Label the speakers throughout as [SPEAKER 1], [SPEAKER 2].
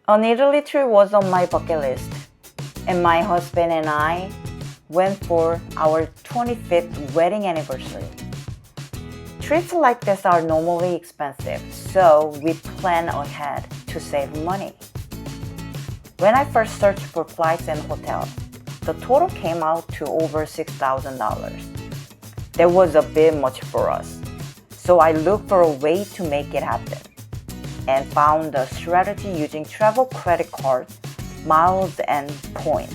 [SPEAKER 1] An Italy trip was on my bucket list, and my husband and I went for our 25th wedding anniversary. Trips like this are normally expensive, so we plan ahead to save money. When I first searched for flights and hotels, the total came out to over $6,000. That was a bit much for us, so I looked for a way to make it happen and found a strategy using travel credit cards, miles, and points.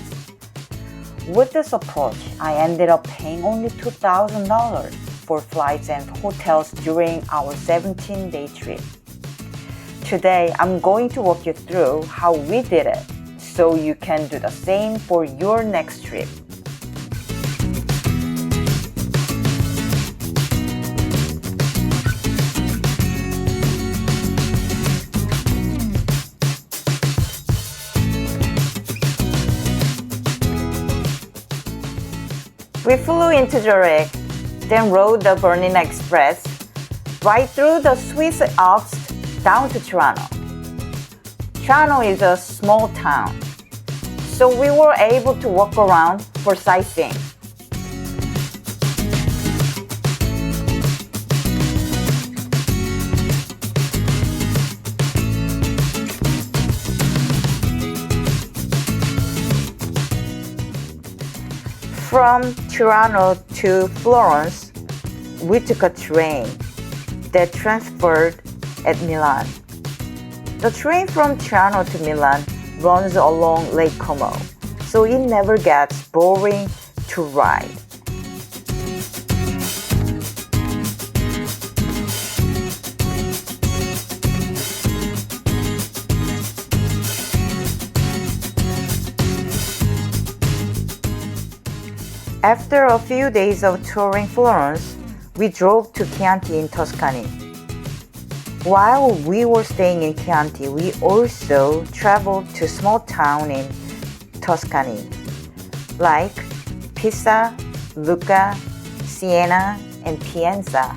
[SPEAKER 1] With this approach, I ended up paying only $2,000 for flights and hotels during our 17-day trip. Today, I'm going to walk you through how we did it so you can do the same for your next trip. We flew into Zurich, then rode the Bernina Express right through the Swiss Alps down to Tirano. Tirano is a small town, so we were able to walk around for sightseeing. From Tirano to Florence, we took a train that transferred at Milan. The train from Tirano to Milan runs along Lake Como, so it never gets boring to ride. After a few days of touring Florence, we drove to Chianti in Tuscany. While we were staying in Chianti, we also traveled to small towns in Tuscany, like Pisa, Lucca, Siena, and Pienza.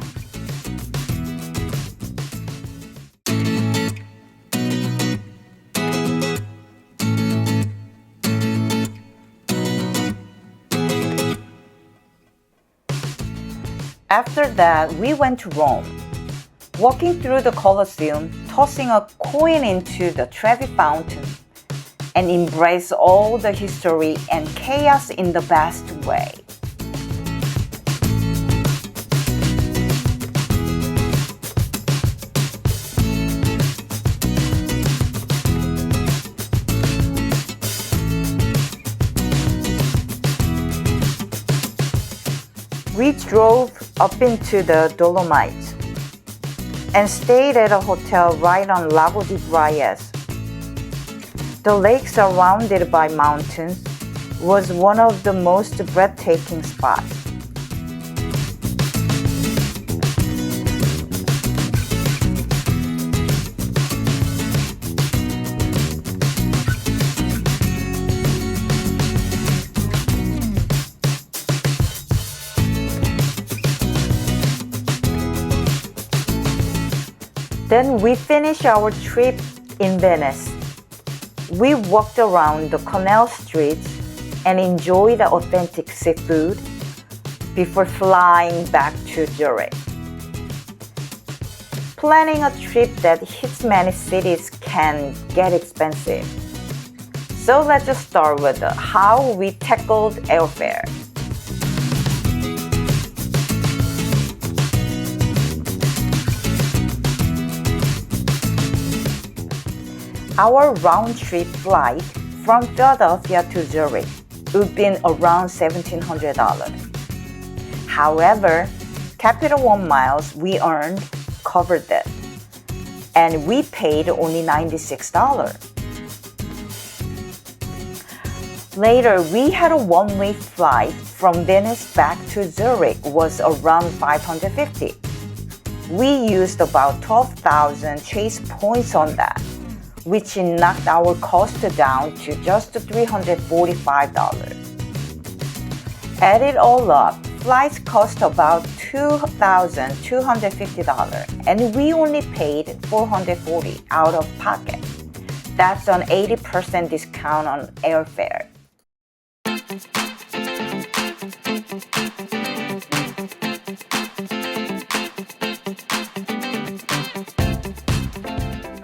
[SPEAKER 1] After that, we went to Rome, walking through the Colosseum, tossing a coin into the Trevi Fountain, and embrace all the history and chaos in the best way. We drove up into the Dolomites and stayed at a hotel right on Lago di Braies. The lake surrounded by mountains was one of the most breathtaking spots. Then we finished our trip in Venice. We walked around the canal streets and enjoyed the authentic seafood before flying back to Zurich. Planning a trip that hits many cities can get expensive. So let's just start with how we tackled airfare. Our round-trip flight from Philadelphia to Zurich would have been around $1,700. However, Capital One miles we earned covered that, and we paid only $96. Later, we had a one-way flight from Venice back to Zurich was around $550. We used about 12,000 Chase points on that, which knocked our cost down to just $345. Add it all up, flights cost about $2,250, and we only paid $440 out of pocket. That's an 80% discount on airfare.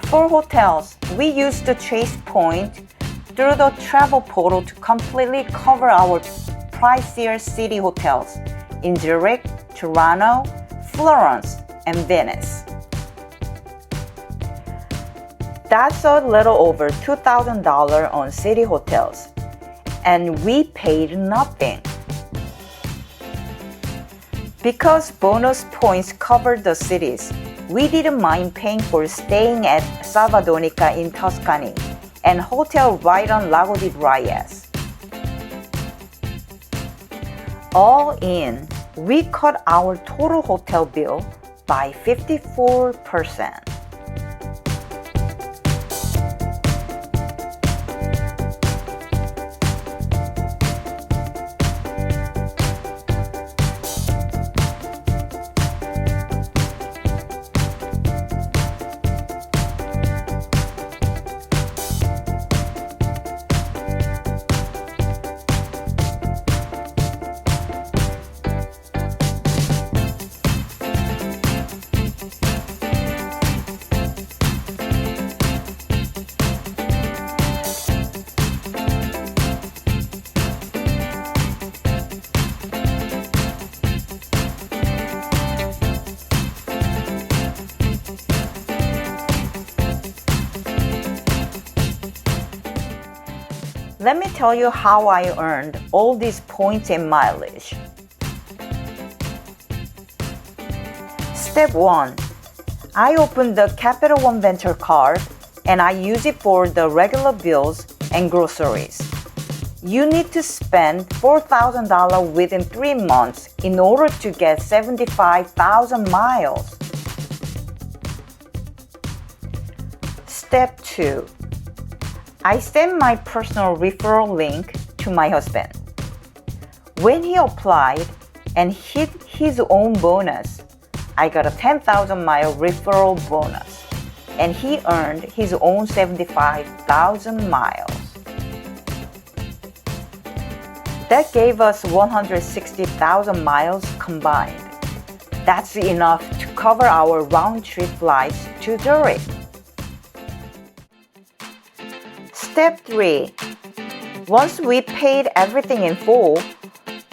[SPEAKER 1] For hotels, we use the Chase Point through the travel portal to completely cover our pricier city hotels in Zurich, Tirano, Florence, and Venice. That's a little over $2,000 on city hotels, and we paid nothing. Because bonus points covered the cities, we didn't mind paying for staying at Salvadonica in Tuscany and hotel right on Lago di Braias. All in, we cut our total hotel bill by 54%. Let me tell you how I earned all these points and mileage. Step 1. I opened the Capital One Venture card and I use it for the regular bills and groceries. You need to spend $4,000 within 3 months in order to get 75,000 miles. Step 2. I sent my personal referral link to my husband. When he applied and hit his own bonus, I got a 10,000 mile referral bonus, and he earned his own 75,000 miles. That gave us 160,000 miles combined. That's enough to cover our round-trip flights to Zurich. Step 3. Once we paid everything in full,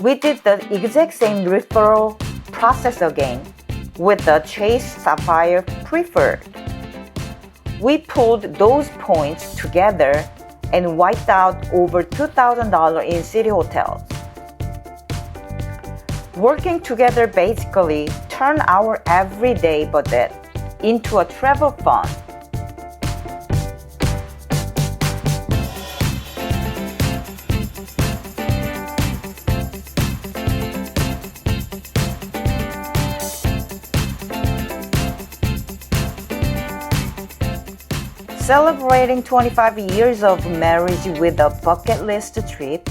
[SPEAKER 1] we did the exact same referral process again with the Chase Sapphire Preferred. We pulled those points together and wiped out over $2,000 in city hotels. Working together basically turned our everyday budget into a travel fund. Celebrating 25 years of marriage with a bucket list trip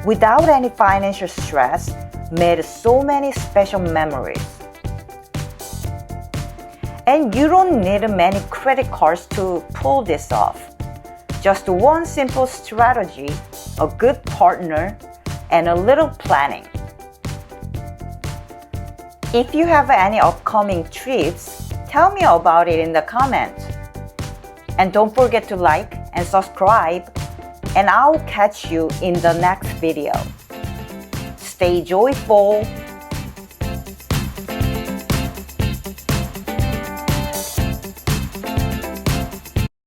[SPEAKER 1] without any financial stress made so many special memories. And you don't need many credit cards to pull this off. Just one simple strategy, a good partner, and a little planning. If you have any upcoming trips, tell me about it in the comments. And don't forget to like and subscribe, and I'll catch you in the next video. Stay joyful!